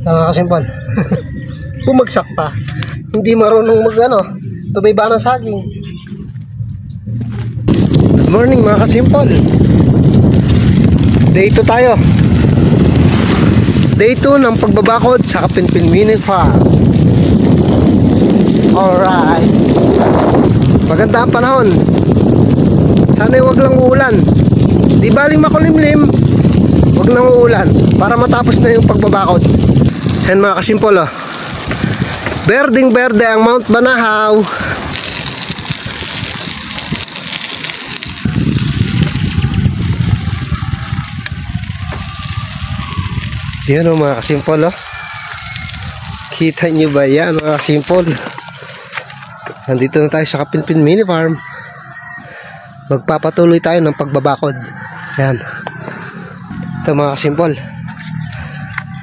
Kasimpal. Bumagsak pa. Hindi marunong tumiba ng saging. Good morning mga kasimpal. Day 2 tayo. Day 2 ng pagbabakod sa Kapinpin Mini Farm. Alright. Maganda ang panahon. Sana'y wag lang uulan. Di baling makulimlim, wag nang uulan para matapos na yung pagbabakod. Yan mga kasimpol, oh. Berding berde ang Mount Banahaw. Yan o mga kasimpol, oh. Kita nyo ba yan mga kasimpol? Nandito na tayo sa Kapinpin Mini Farm. Magpapatuloy tayo ng pagbabakod. Yan. Ito mga kasimpol.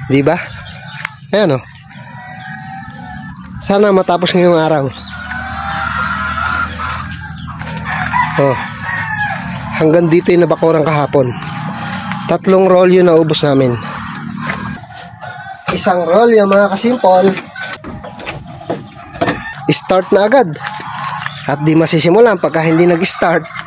Diba? Ayan o. Sana matapos ngayong araw. Oh. Hanggang dito yung nabakurang kahapon. 3 rolyo na ubos namin. 1 rolyo mga kasimpol. Start na agad. At di masisimulan pagka hindi nag-start.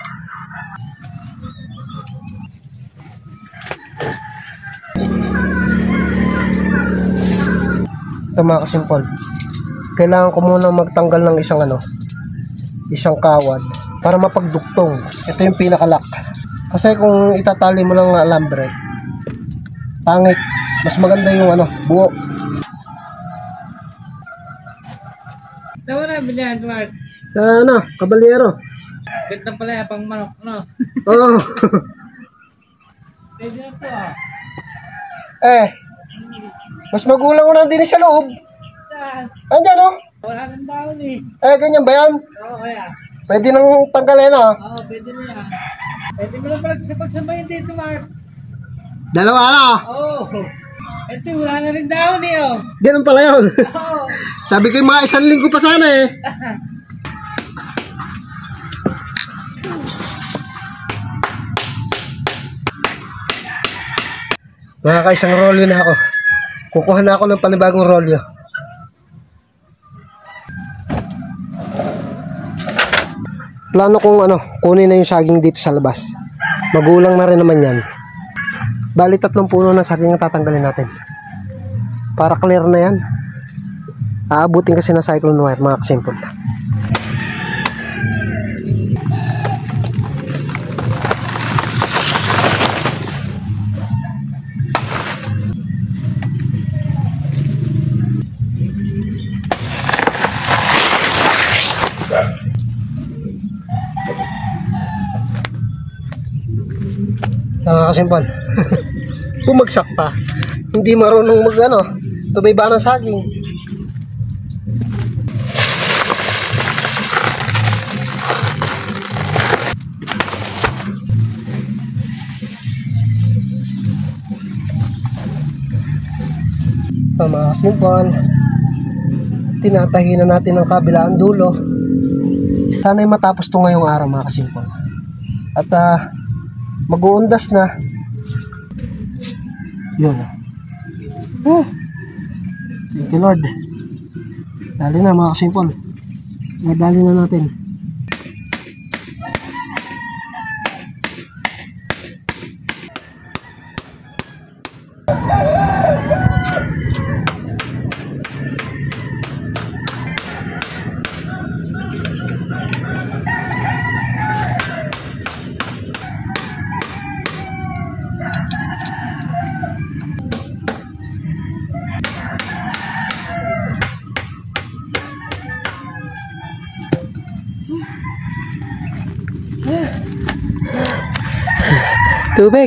Ito mga kasimpol, kailangan ko muna magtanggal ng isang kawad para mapagduktong. Ito yung pinakalock. Kasi kung itatali mo ng alambre, pangit. Mas maganda yung buo. Saan mo na bilhan, Mark? Sa kabalyero. Ganda pala yung pang manok, no? Oo. Pwede na to, ah. Mas magulang ko na din sa loob. Saan? Andyan, oh. Wala nang daon, eh. Ganyan ba yan? Oo, kaya. Pwede nang tanggalin, oh. Oo, pwede na yan. Pwede mo lang pala sa pagsabayin dito, Mark. Dalawa na, oh. Oo. Ito, wala na rin daon, eh, oh. Ganun pala yun. Oo. Sabi ko yung mga 1 linggo pa sana, eh. Nakaka-1 rolyo na ako. Kukuha na ako ng panibagong rolyo. Plano kong kunin na yung saging dito sa labas. Magulang na rin naman yan. Bali 3 puno na saging ang tatanggalin natin. Para clear na yan. Aabutin kasi na cyclone wire mga kasimpol. Kasimpol. Bumagsak pa. Hindi marunong tumiba ng saging. Mga kasimpol, tinatahi na natin ang kabilaan dulo. Sana'y matapos ito ngayong araw mga kasimpol. At mag-uundas na. Yun. Thank you Lord. Dali na mga kasimpol. Dali na natin.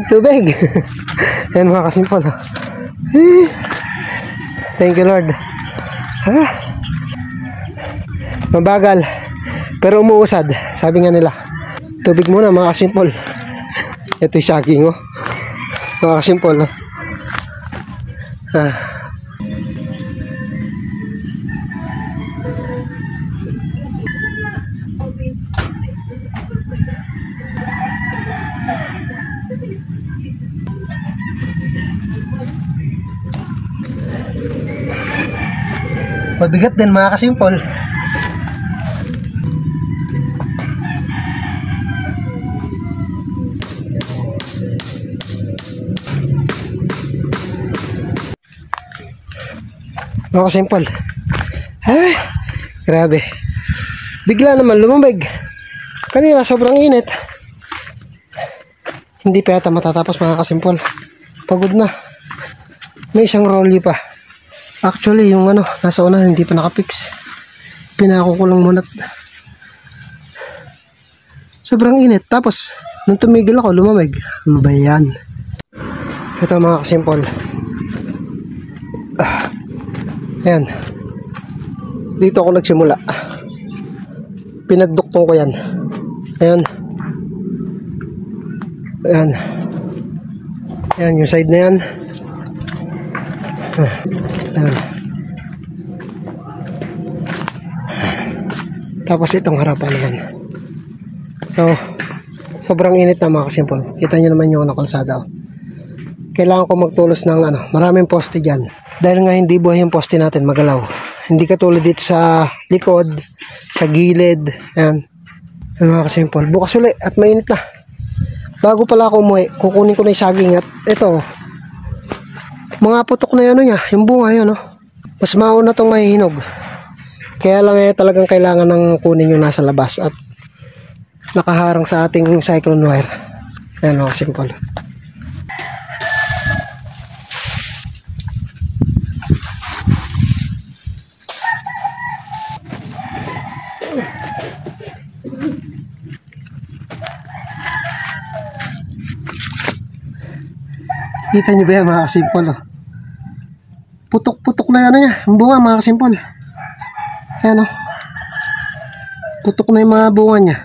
Tubig. Yan mga kasimpol. Thank you Lord. Mabagal pero umuusad, sabi nga nila. Tubig muna mga kasimpol. Ito yung saging, oh. Mga kasimpol, oh. Mabigat din mga kasimpol. Mga kasimpol. Ay, grabe. Bigla naman lumambig. Kanina sobrang init. Hindi pa yata matatapos mga kasimpol. Pagod na. May isang rolly pa. Actually, yung ano, nasa una hindi pa nakapix. Pinako ko lang muna. Sobrang init. Tapos, nung tumigil ako, lumamig. Ano ba yan? Ito mga kasimpol. Ayan. Dito ako nagsimula. Pinagduktong ko yan. Ayan. Ayan. Ayan, yung side na yan. Ayan. Tapos itong harapan naman. So, sobrang init na mga kasimpol. Kita nyo naman yung nakalsada. Kailangan ko magtulos ng maraming poste dyan. Dahil nga hindi buhay yung poste natin, magalaw. Hindi katulad dito sa likod, sa gilid. Ayan. Ayan mga kasimpol. Bukas uli at mainit na. Bago pala ako umuwi, kukunin ko na yung saging at ito. Mga putok na yun niya, yung bunga yun. Mas mauna itong mahihinog. Kaya lang talagang kailangan ng kunin yung nasa labas at nakaharang sa ating cyclone wire. Ayan mga kasimpol. Kita nyo ba yan mga kasimpol? Putok-putok na yan niya. Ang bunga mga kasimpol. Ayan Putok na yung mga bunga niya.